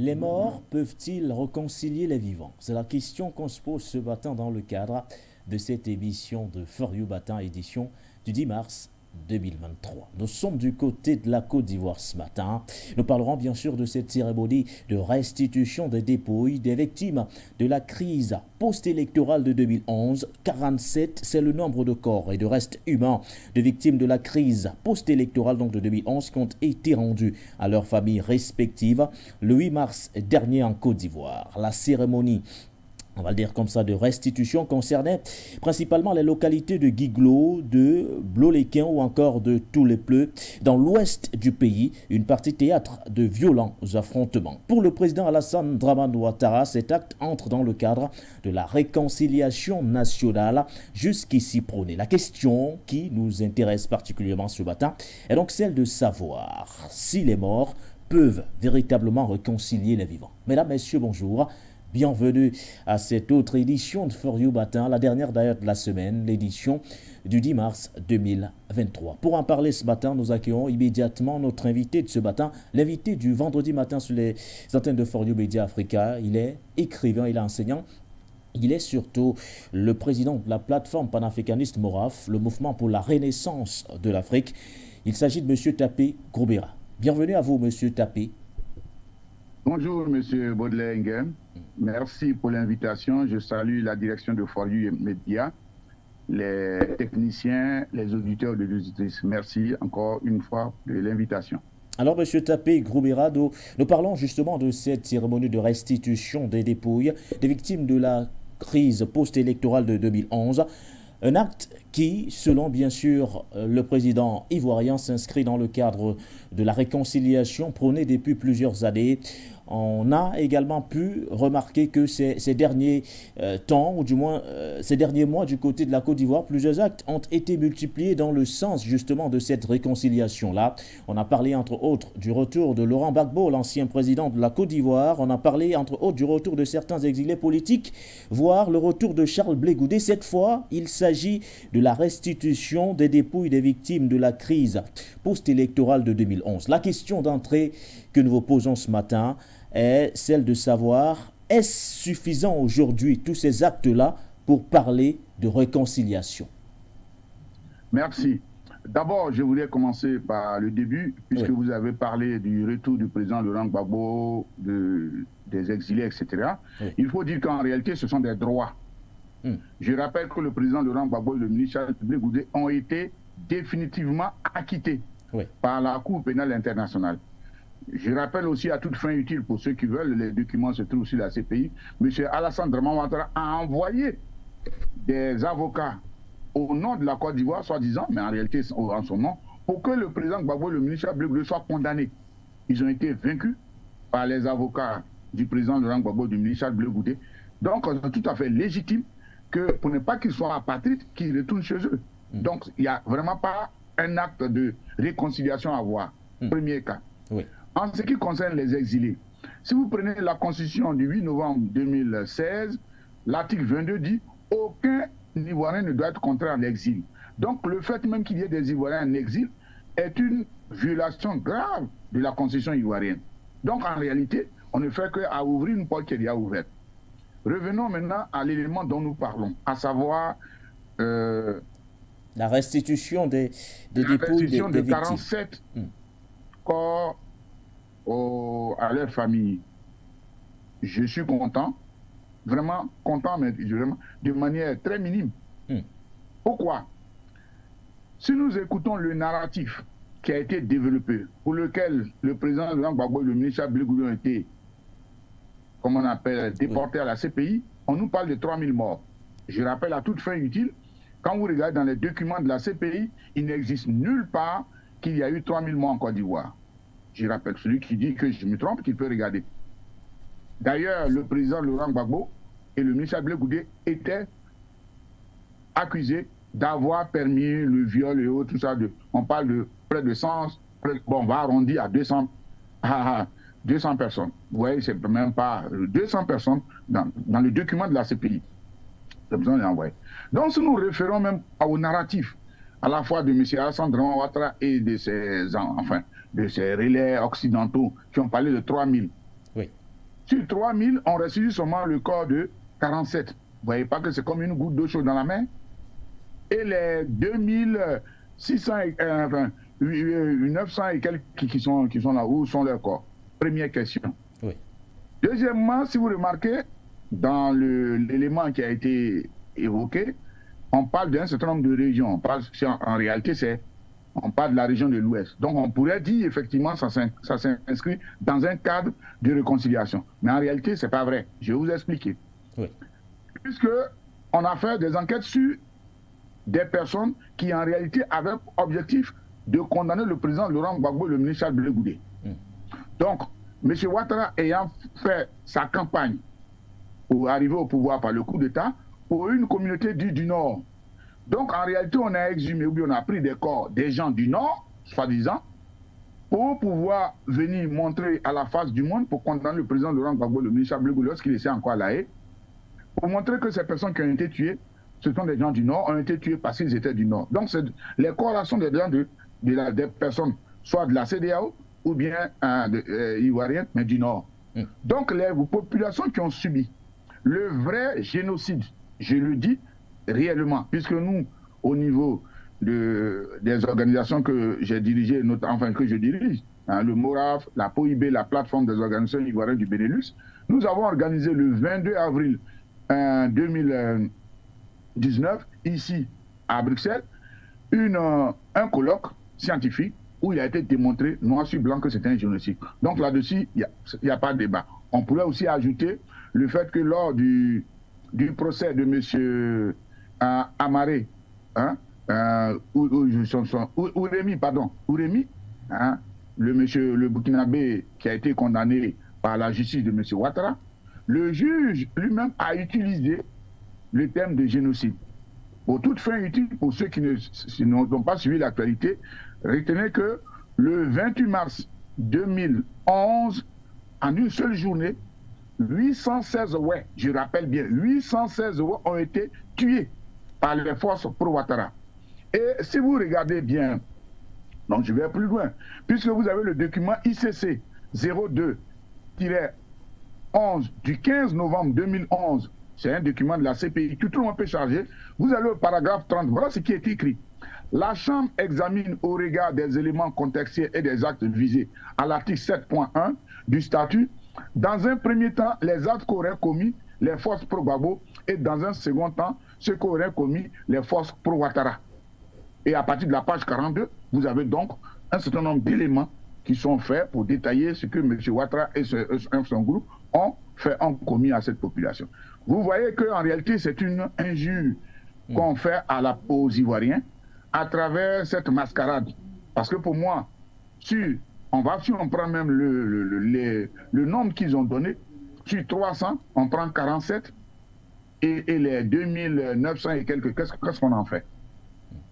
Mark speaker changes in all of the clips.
Speaker 1: Les morts peuvent-ils réconcilier les vivants? C'est la question qu'on se pose ce matin dans le cadre de cette émission de For You Matin, édition du 10 mars 2023. Nous sommes du côté de la Côte d'Ivoire ce matin. Nous parlerons bien sûr de cette cérémonie de restitution des dépouilles des victimes de la crise post-électorale de 2011. 47, c'est le nombre de corps et de restes humains de victimes de la crise post-électorale donc de 2011 qui ont été rendus à leurs familles respectives le 8 mars dernier en Côte d'Ivoire. La cérémonie, on va le dire comme ça, de restitution concernait principalement les localités de Guiglo, de Bloléquin ou encore de Toulepleu, dans l'ouest du pays, une partie théâtre de violents affrontements. Pour le président Alassane Dramane Ouattara, cet acte entre dans le cadre de la réconciliation nationale jusqu'ici prônée. La question qui nous intéresse particulièrement ce matin est donc celle de savoir si les morts peuvent véritablement réconcilier les vivants. Mesdames, Messieurs, bonjour. Bienvenue à cette autre édition de For You Matin, la dernière d'ailleurs de la semaine, l'édition du 10 mars 2023. Pour en parler ce matin, nous accueillons immédiatement notre invité de ce matin, l'invité du vendredi matin sur les antennes de For You Media Africa. Il est écrivain, il est enseignant. Il est surtout le président de la plateforme panafricaniste MORAF, le mouvement pour la renaissance de l'Afrique. Il s'agit de M. Tapé Grobera. Bienvenue à vous, M. Tapé.
Speaker 2: Bonjour, M. Baudelaire-Nguem. Merci pour l'invitation. Je salue la direction de For You Media, les techniciens, les auditeurs et les auditrices. Merci encore une fois de l'invitation.
Speaker 1: Alors, M. Tapé Grobera, nous parlons justement de cette cérémonie de restitution des dépouilles des victimes de la crise post-électorale de 2011. Un acte qui, selon bien sûr le président ivoirien, s'inscrit dans le cadre de la réconciliation prônée depuis plusieurs années. On a également pu remarquer que ces derniers temps, ou du moins ces derniers mois du côté de la Côte d'Ivoire, plusieurs actes ont été multipliés dans le sens justement de cette réconciliation-là. On a parlé entre autres du retour de Laurent Gbagbo, l'ancien président de la Côte d'Ivoire. On a parlé entre autres du retour de certains exilés politiques, voire le retour de Charles Blé Goudé. Cette fois, il s'agit de la restitution des dépouilles des victimes de la crise post-électorale de 2011. La question d'entrée que nous vous posons ce matin est celle de savoir, est-ce suffisant aujourd'hui tous ces actes-là pour parler de réconciliation?
Speaker 2: Merci. D'abord, je voulais commencer par le début, puisque vous avez parlé du retour du président Laurent Gbagbo, des exilés, etc. Il faut dire qu'en réalité, ce sont des droits. Je rappelle que le président Laurent Gbagbo et le ministre Charles Blé Goudé ont été définitivement acquittés par la Cour pénale internationale. Je rappelle aussi à toute fin utile pour ceux qui veulent, les documents se trouvent sur la CPI, M. Alassane Dramane Ouattara a envoyé des avocats au nom de la Côte d'Ivoire, soi-disant, mais en réalité en son nom, pour que le président Gbagbo et le ministre Blé Goudé soient condamnés. Ils ont été vaincus par les avocats du président Laurent Gbagbo et du ministre Blé Goudé. Donc, c'est tout à fait légitime que, pour ne pas qu'ils soient apatrides, qu'ils retournent chez eux. Donc, il n'y a vraiment pas un acte de réconciliation à voir. Premier cas. En ce qui concerne les exilés, si vous prenez la Constitution du 8 novembre 2016, l'article 22 dit « Aucun Ivoirien ne doit être contraint à l'exil ». Donc le fait même qu'il y ait des Ivoiriens en exil est une violation grave de la Constitution ivoirienne. Donc en réalité, on ne fait qu'à ouvrir une porte qui est déjà ouverte. Revenons maintenant à l'élément dont nous parlons, à savoir
Speaker 1: la restitution des dépouilles des victimes.
Speaker 2: 47 corps à leur famille. Je suis content, vraiment content, mais vraiment de manière très minime. Pourquoi? Si nous écoutons le narratif qui a été développé, pour lequel le président Laurent Gbagbo et le ministre Blé Goudé ont été, comme on appelle, déportés à la CPI, on nous parle de 3000 morts. Je rappelle à toute fin utile, quand vous regardez dans les documents de la CPI, il n'existe nulle part qu'il y a eu 3000 morts en Côte d'Ivoire. Je rappelle, celui qui dit que je me trompe, qu'il peut regarder. D'ailleurs, le président Laurent Gbagbo et le ministre Blé Goudé étaient accusés d'avoir permis le viol et autres, tout ça. On parle de près de 100, bon, on va arrondir à 200 personnes. Vous voyez, c'est même pas 200 personnes dans le document de la CPI. Donc, si nous référons même au narratif, à la fois de M. Alassane Dramane Ouattara et de ses relais occidentaux qui ont parlé de 3000. Sur 3000, on restitue seulement le corps de 47. Vous voyez pas que c'est comme une goutte d'eau chaude dans la main? Et les 2600, 900 et quelques qui sont là, où sont leurs corps? Première question.
Speaker 1: Oui.
Speaker 2: Deuxièmement, si vous remarquez, dans l'élément qui a été évoqué, on parle d'un certain nombre de régions. En réalité, on parle de la région de l'Ouest. Donc on pourrait dire, effectivement, ça s'inscrit dans un cadre de réconciliation. Mais en réalité, ce n'est pas vrai. Je vais vous expliquer.
Speaker 1: Oui.
Speaker 2: Puisque on a fait des enquêtes sur des personnes qui, en réalité, avaient objectif de condamner le président Laurent Gbagbo et le ministre Charles Blé Goudé. Donc, M. Ouattara ayant fait sa campagne pour arriver au pouvoir par le coup d'État pour une communauté dite du Nord. Donc, en réalité, on a exhumé ou bien on a pris des corps des gens du Nord, soi-disant, pour pouvoir venir montrer à la face du monde, pour condamner le président Laurent Gbagbo, le ministre Charles Blé Goudé, lorsqu'il était encore à La Haye, pour montrer que ces personnes qui ont été tuées, ce sont des gens du Nord, ont été tués parce qu'ils étaient du Nord. Donc, les corps là sont des gens des personnes, soit de la CEDEAO ou bien ivoirienne, mais du Nord. Donc, les populations qui ont subi le vrai génocide, je le dis réellement, puisque nous, au niveau des organisations que j'ai dirigées, enfin que je dirige, le MORAF, la POIB, la plateforme des organisations ivoiriennes du Benelux, nous avons organisé le 22 avril 2019, ici à Bruxelles, un colloque scientifique où il a été démontré noir sur blanc que c'était un génocide. Donc là-dessus, il n'y a pas de débat. On pourrait aussi ajouter le fait que lors du procès de M. Amaré, Ouremi, le Burkinabé qui a été condamné par la justice de M. Ouattara, le juge lui-même a utilisé le terme de génocide. Pour toute fin utile, pour ceux qui n'ont pas suivi l'actualité, retenez que le 28 mars 2011, en une seule journée, 816 Ouais, je rappelle bien, 816 Ouais ont été tués par les forces pro-Ouattara. Et si vous regardez bien, donc je vais plus loin, puisque vous avez le document ICC 02-11 du 15 novembre 2011, c'est un document de la CPI que tout le monde peut charger, vous allez au paragraphe 30, voilà ce qui est écrit. La Chambre examine au regard des éléments contextuels et des actes visés à l'article 7.1 du statut, dans un premier temps, les actes qu'auraient commis les forces pro-Gbagbo et dans un second temps, ce qu'auraient commis les forces pro-Ouattara. Et à partir de la page 42, vous avez donc un certain nombre d'éléments qui sont faits pour détailler ce que M. Ouattara et son groupe ont commis à cette population. Vous voyez qu'en réalité, c'est une injure qu'on fait aux Ivoiriens à travers cette mascarade. Parce que pour moi, si on prend même le nombre qu'ils ont donné, sur 300, on prend 47, et les 2900 et quelques, qu'est-ce qu'on en fait?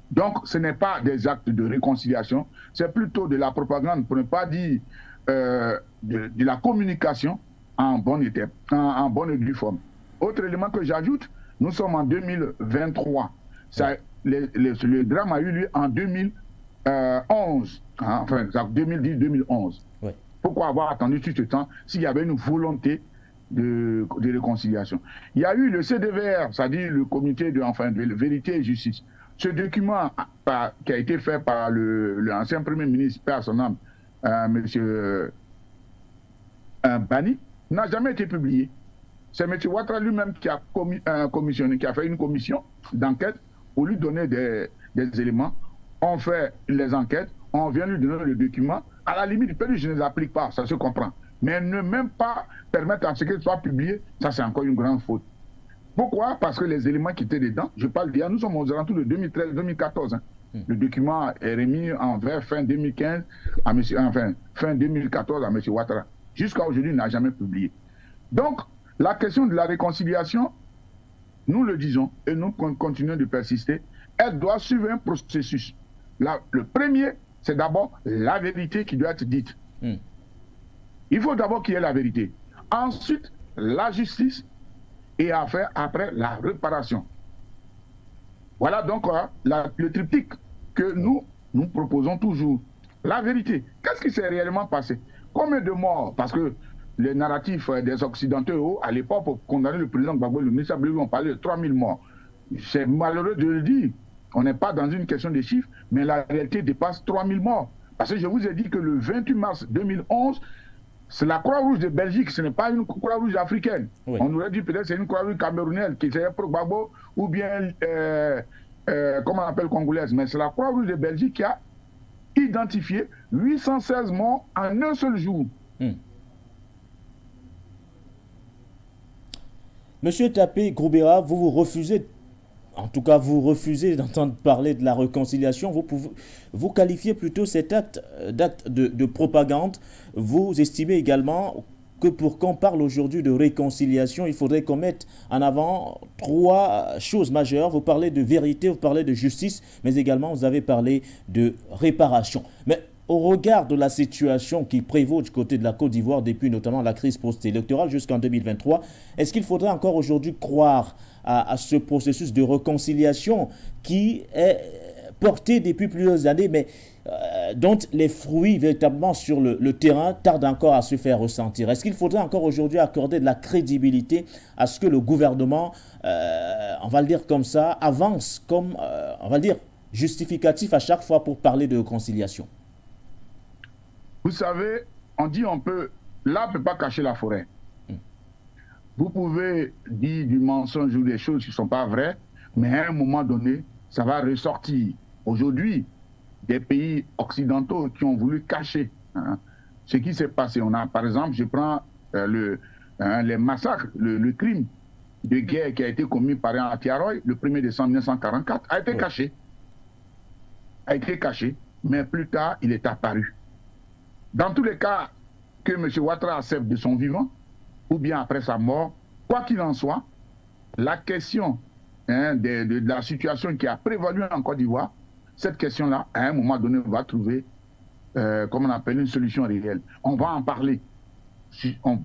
Speaker 2: Donc, ce n'est pas des actes de réconciliation, c'est plutôt de la propagande, pour ne pas dire de la communication en bonne et due forme. Autre élément que j'ajoute, nous sommes en 2023. Le drame a eu lieu en 2011, enfin 2010-2011. Oui. Pourquoi avoir attendu tout ce temps s'il y avait une volonté de réconciliation? Il y a eu le CDVR, c'est-à-dire le comité de vérité et justice. Ce document qui a été fait par l'ancien Premier ministre, père son âme, M. Bani, n'a jamais été publié. C'est M. Ouattara lui-même qui a commissionné, qui a fait une commission d'enquête pour lui donner des éléments. On fait les enquêtes, on vient lui donner le document. À la limite, je ne les applique pas, ça se comprend. Mais ne même pas permettre à ce qu'il soit publié, ça c'est encore une grande faute. Pourquoi? Parce que les éléments qui étaient dedans, je parle d'hier, nous sommes aux alentours de 2013-2014. Hein. Le document est remis envers fin 2015, fin 2014 à M. Ouattara. Jusqu'à aujourd'hui, il n'a jamais publié. Donc, la question de la réconciliation, nous le disons et nous continuons de persister, elle doit suivre un processus. Le premier, c'est d'abord la vérité qui doit être dite. Il faut d'abord qu'il y ait la vérité. Ensuite, la justice et après la réparation. Voilà donc le triptyque que nous proposons toujours. La vérité. Qu'est-ce qui s'est réellement passé? Combien de morts? Parce que les narratifs des Occidentaux à l'époque pour condamner le président Gbagbo, le ministre Abdoulaye, on parlait de 3000 morts. C'est malheureux de le dire. On n'est pas dans une question de chiffres, mais la réalité dépasse 3000 morts. Parce que je vous ai dit que le 28 mars 2011, c'est la Croix-Rouge de Belgique, ce n'est pas une Croix-Rouge africaine. Oui. On aurait dit peut-être que c'est une Croix-Rouge camerounaise qui serait pour Gbagbo ou bien, comment on appelle, congolaise. Mais c'est la Croix-Rouge de Belgique qui a identifié 816 morts en un seul jour.
Speaker 1: Monsieur Tapé Grubera, vous refusez, en tout cas vous refusez d'entendre parler de la réconciliation, vous qualifiez plutôt cet acte d'acte de propagande. Vous estimez également que pour qu'on parle aujourd'hui de réconciliation, il faudrait qu'on mette en avant 3 choses majeures. Vous parlez de vérité, vous parlez de justice, mais également vous avez parlé de réparation. Mais au regard de la situation qui prévaut du côté de la Côte d'Ivoire depuis notamment la crise post-électorale jusqu'en 2023, est-ce qu'il faudrait encore aujourd'hui croire à ce processus de réconciliation qui est porté depuis plusieurs années, mais dont les fruits véritablement sur le terrain tardent encore à se faire ressentir? Est-ce qu'il faudrait encore aujourd'hui accorder de la crédibilité à ce que le gouvernement, on va le dire comme ça, avance comme, on va le dire, justificatif à chaque fois pour parler de réconciliation?
Speaker 2: Vous savez, on dit on peut, l'arbre ne peut pas cacher la forêt. Vous pouvez dire du mensonge ou des choses qui ne sont pas vraies, mais à un moment donné, ça va ressortir. Aujourd'hui, des pays occidentaux qui ont voulu cacher ce qui s'est passé. On a, par exemple, je prends les massacres, le crime de guerre qui a été commis par un Atiaroy le 1er décembre 1944, a été caché. A été caché, mais plus tard, il est apparu. Dans tous les cas que M. Ouattara accepte de son vivant, ou bien après sa mort, quoi qu'il en soit, la question de la situation qui a prévalu en Côte d'Ivoire, cette question-là, à un moment donné, on va trouver, comme on appelle, une solution réelle. On va en parler.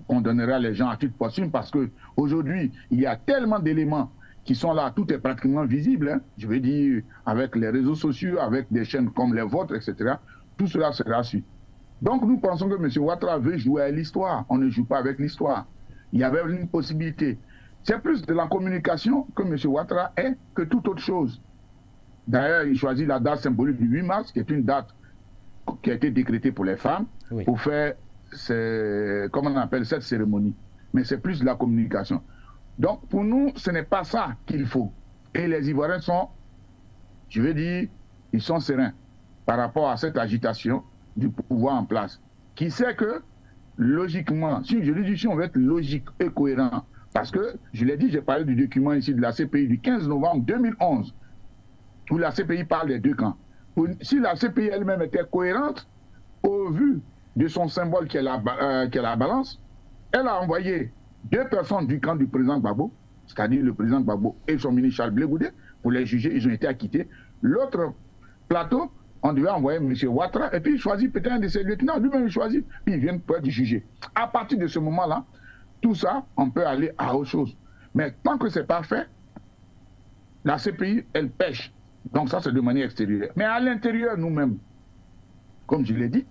Speaker 2: On donnera les gens à titre posthume parce qu'aujourd'hui, il y a tellement d'éléments qui sont là, tout est pratiquement visible, je veux dire, avec les réseaux sociaux, avec des chaînes comme les vôtres, etc. Tout cela sera su. Donc nous pensons que M. Ouattara veut jouer à l'histoire. On ne joue pas avec l'histoire. Il y avait une possibilité. C'est plus de la communication que M. Ouattara est que toute autre chose. D'ailleurs, il choisit la date symbolique du 8 mars, qui est une date qui a été décrétée pour les femmes, pour faire, comment on appelle cette cérémonie. Mais c'est plus de la communication. Donc pour nous, ce n'est pas ça qu'il faut. Et les Ivoiriens sont, je veux dire, ils sont sereins par rapport à cette agitation du pouvoir en place, qui sait que, logiquement, si je dis si on veut être logique et cohérent, parce que, je l'ai dit, j'ai parlé du document ici de la CPI du 15 novembre 2011, où la CPI parle des deux camps. Si la CPI elle-même était cohérente, au vu de son symbole qui est la balance, elle a envoyé 2 personnes du camp du président Gbagbo, c'est-à-dire le président Gbagbo et son ministre Charles Blé Goudé, pour les juger, ils ont été acquittés. L'autre plateau, on devait envoyer M. Ouattara, et puis il choisit peut-être un de ses lieutenants, lui-même il choisit, puis il vient pour être jugé. À partir de ce moment-là, tout ça, on peut aller à autre chose. Mais tant que ce n'est pas fait, la CPI, elle pêche. Donc ça, c'est de manière extérieure. Mais à l'intérieur, nous-mêmes, comme je l'ai dit,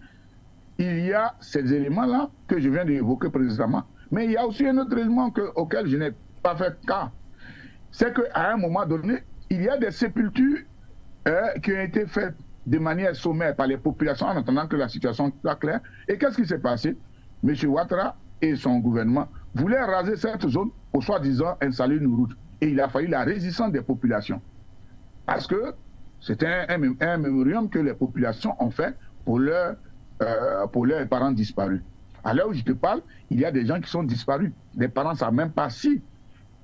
Speaker 2: il y a ces éléments-là que je viens d'évoquer précédemment. Mais il y a aussi un autre élément auquel je n'ai pas fait cas. C'est qu'à un moment donné, il y a des sépultures qui ont été faites de manière sommaire par les populations en attendant que la situation soit claire. Et qu'est-ce qui s'est passé? M. Ouattara et son gouvernement voulaient raser cette zone pour soi-disant installer une route. Et il a fallu la résistance des populations. Parce que c'était un mémorium que les populations ont fait pour leurs parents disparus. À l'heure où je te parle, il y a des gens qui sont disparus. Les parents ne savent même pas si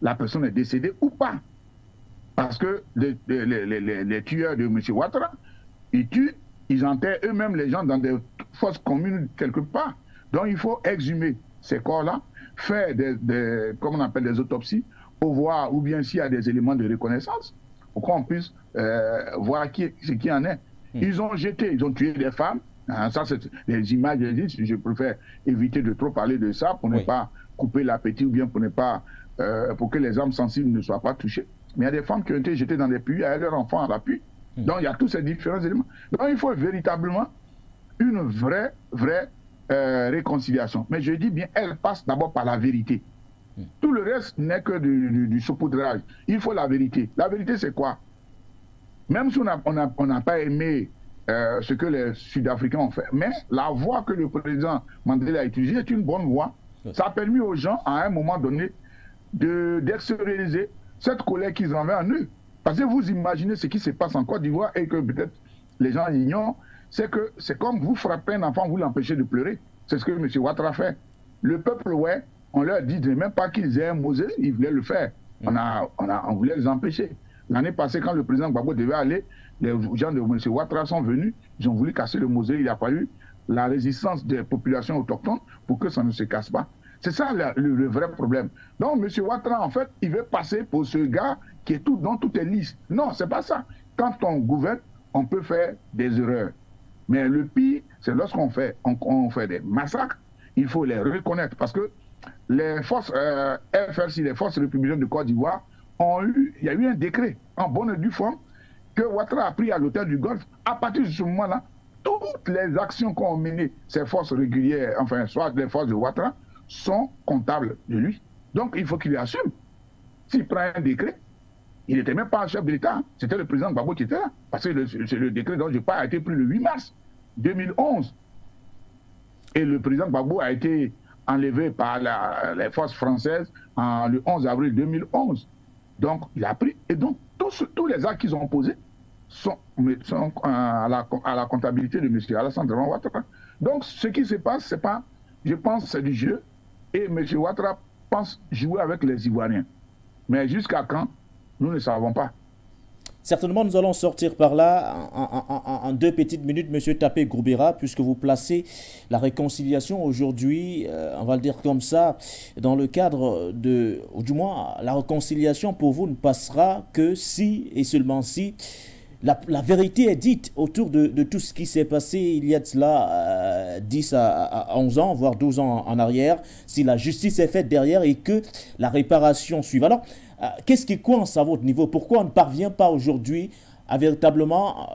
Speaker 2: la personne est décédée ou pas. Parce que les tueurs de M. Ouattara, ils tuent, ils enterrent eux-mêmes les gens dans des fosses communes quelque part. Donc il faut exhumer ces corps-là, faire comme on appelle des autopsies, pour voir ou bien s'il y a des éléments de reconnaissance, pour qu'on puisse voir ce qui en est. Ils ont jeté, ils ont tué des femmes. Ça, c'est les images existent. Je préfère éviter de trop parler de ça pour ne pas couper l'appétit ou bien pour ne pas pour que les âmes sensibles ne soient pas touchées. Mais il y a des femmes qui ont été jetées dans des puits avec leurs enfants à l'appui. Donc il y a tous ces différents éléments. Donc il faut véritablement une vraie réconciliation. Mais je dis bien, elle passe d'abord par la vérité. Tout le reste n'est que du saupoudrage. Il faut la vérité. La vérité, c'est quoi? Même si on n'a pas aimé ce que les Sud-Africains ont fait, mais la voie que le président Mandela a utilisée est une bonne voie. Ça a permis aux gens, à un moment donné, d'extérioriser cette colère qu'ils avaient en eux. Parce que vous imaginez ce qui se passe en Côte d'Ivoire et que peut-être les gens ignorent, c'est que c'est comme vous frappez un enfant, vous l'empêchez de pleurer. C'est ce que M. Ouattara fait. Le peuple, ouais, on leur dit même pas qu'ils aient un mausolée, ils voulaient le faire. On voulait les empêcher. L'année passée, quand le président Gbagbo devait aller, les gens de M. Ouattara sont venus, ils ont voulu casser le mausolée. Il a fallu la résistance des populations autochtones pour que ça ne se casse pas. C'est ça le vrai problème. Donc, M. Ouattara, en fait, il veut passer pour ce gars qui est tout, dont tout est lisse. Non, c'est pas ça. Quand on gouverne, on peut faire des erreurs. Mais le pire, c'est lorsqu'on fait, on fait des massacres, il faut les reconnaître. Parce que les forces FRC, les forces républicaines de Côte d'Ivoire, il y a eu un décret en bonne et due forme que Ouattara a pris à l'hôtel du Golfe. À partir de ce moment-là, toutes les actions qu'ont menées ces forces régulières, enfin, soit les forces de Ouattara, sont comptables de lui. Donc, il faut qu'il assume. S'il prend un décret, il n'était même pas un chef de l'État. C'était le président Gbagbo qui était là. Parce que le décret dont je parle a été pris le 8 mars 2011. Et le président Gbagbo a été enlevé par les forces françaises le 11 avril 2011. Donc, il a pris. Et donc, tous les actes qu'ils ont posés sont à la comptabilité de M. Alassane Draman Ouattara. Donc, ce qui se passe, c'est pas, je pense, c'est du jeu. Et M. Ouattara pense jouer avec les Ivoiriens. Mais jusqu'à quand, nous ne savons pas.
Speaker 1: Certainement, nous allons sortir par là en 2 petites minutes, M. Tapé Groubeira, puisque vous placez la réconciliation aujourd'hui, on va le dire comme ça, dans le cadre de, ou du moins, la réconciliation pour vous ne passera que si et seulement si la vérité est dite autour de tout ce qui s'est passé il y a de cela 10 à 11 ans, voire 12 ans en arrière, si la justice est faite derrière et que la réparation suive. Alors, qu'est-ce qui coince à votre niveau? Pourquoi on ne parvient pas aujourd'hui à véritablement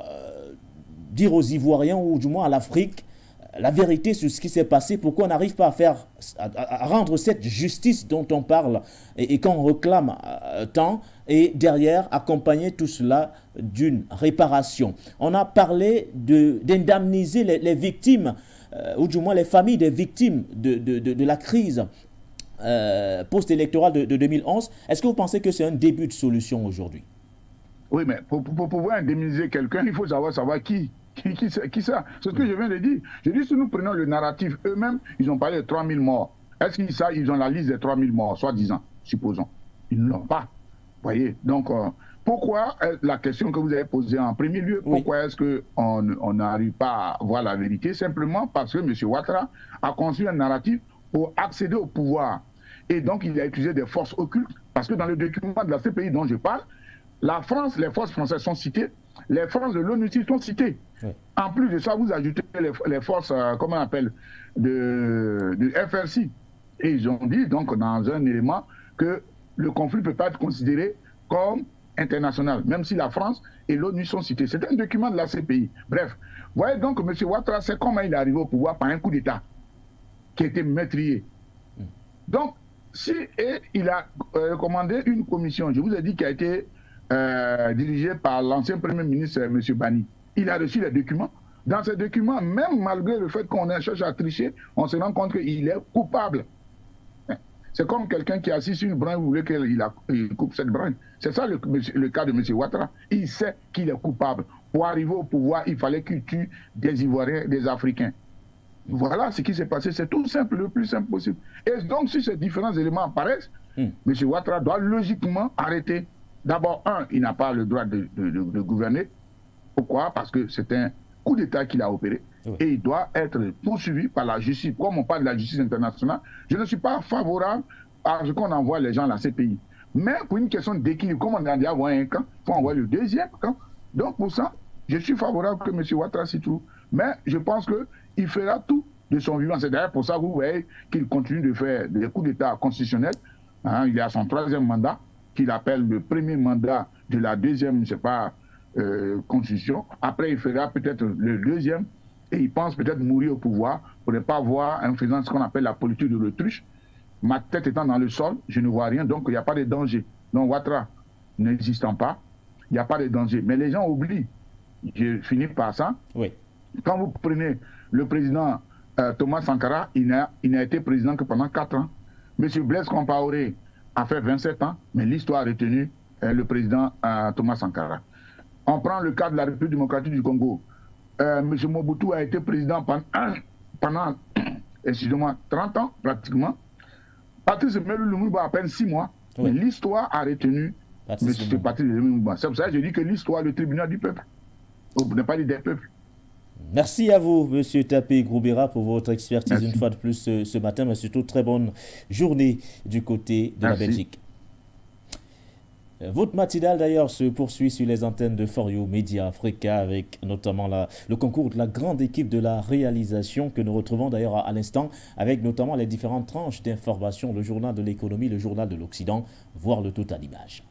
Speaker 1: dire aux Ivoiriens ou du moins à l'Afrique la vérité sur ce qui s'est passé? Pourquoi on n'arrive pas à rendre cette justice dont on parle et qu'on réclame tant, et derrière accompagner tout cela d'une réparation? On a parlé d'indemniser les victimes, ou du moins les familles des victimes de la crise post-électorale de 2011. Est-ce que vous pensez que c'est un début de solution aujourd'hui?
Speaker 2: Oui, mais pour pouvoir indemniser quelqu'un, il faut savoir qui ça. C'est ce que je viens de dire. Je dis, si nous prenons le narratif, eux-mêmes, ils ont parlé de 3000 morts. Est-ce qu'ils ont la liste des 3000 morts, soi-disant, supposons? Ils ne l'ont pas. Vous voyez? Donc, pourquoi la question que vous avez posée en premier lieu, pourquoi est-ce qu'on n'arrive pas à voir la vérité? Simplement parce que M. Ouattara a construit un narratif pour accéder au pouvoir. Et donc, il a utilisé des forces occultes, parce que dans le document de la CPI dont je parle, la France, les forces françaises sont citées, les forces de l'ONU sont citées. Oui. En plus de ça, vous ajoutez les forces, comment on appelle, de FRC. Et ils ont dit, donc, dans un élément, que le conflit ne peut pas être considéré comme international, même si la France et l'ONU sont cités. C'est un document de la CPI. Bref, vous voyez donc, M. Ouattara, c'est comment il est arrivé au pouvoir par un coup d'État qui a été meurtrier. Donc, il a recommandé une commission, je vous ai dit, qui a été dirigée par l'ancien Premier ministre, M. Bani. Il a reçu les documents. Dans ces documents, même malgré le fait qu'on cherche à tricher, on se rend compte qu'il est coupable. C'est comme quelqu'un qui est assis sur une branche, vous voulez qu'il coupe cette branche. C'est ça le cas de M. Ouattara. Il sait qu'il est coupable. Pour arriver au pouvoir, il fallait qu'il tue des Ivoiriens, des Africains. Voilà ce qui s'est passé, c'est tout simple, le plus simple possible. Et donc, si ces différents éléments apparaissent, M. Ouattara doit logiquement arrêter. D'abord, il n'a pas le droit de gouverner. Pourquoi? Parce que c'est un coup d'État qu'il a opéré. Oui. Et il doit être poursuivi par la justice. Comme on parle de la justice internationale, je ne suis pas favorable à ce qu'on envoie les gens à la CPI. Mais pour une question d'équilibre, comme on a dit envoyé un camp, il faut envoyer le deuxième camp. Donc, pour ça, je suis favorable que M. Ouattara s'y trouve. Mais je pense qu'il fera tout de son vivant. C'est d'ailleurs pour ça que vous voyez qu'il continue de faire des coups d'État constitutionnels. Il est à son 3e mandat, qu'il appelle le premier mandat de la 2e, je ne sais pas, constitution. Après, il fera peut-être le 2e et il pense peut-être mourir au pouvoir pour ne pas voir en faisant ce qu'on appelle la politique de l'autruche. Ma tête étant dans le sol, je ne vois rien, donc il n'y a pas de danger. Donc Ouattara n'existant pas, il n'y a pas de danger. Mais les gens oublient, je finis par ça,
Speaker 1: oui.
Speaker 2: Quand vous prenez le président Thomas Sankara, il n'a été président que pendant 4 ans. M. Blaise Compaoré a fait 27 ans, mais l'histoire a retenu le président Thomas Sankara. On prend le cas de la République démocratique du Congo. M. Mobutu a été président pendant excusez-moi, 30 ans pratiquement. Patrice Emery Lumumba a à peine 6 mois. Oui. Mais l'histoire a retenu M. Patrice Emery Lumumba. C'est pour ça que je dis que l'histoire est le tribunal du peuple. On n'est pas dit des peuples.
Speaker 1: Merci à vous, M. Tapé Groubera, pour votre expertise. Merci. Une fois de plus ce matin, mais surtout très bonne journée du côté de la Belgique. Votre matinale d'ailleurs se poursuit sur les antennes de For You Media Africa avec notamment le concours de la grande équipe de la réalisation que nous retrouvons d'ailleurs à l'instant avec notamment les différentes tranches d'informations, le journal de l'économie, le journal de l'Occident, voire le total image.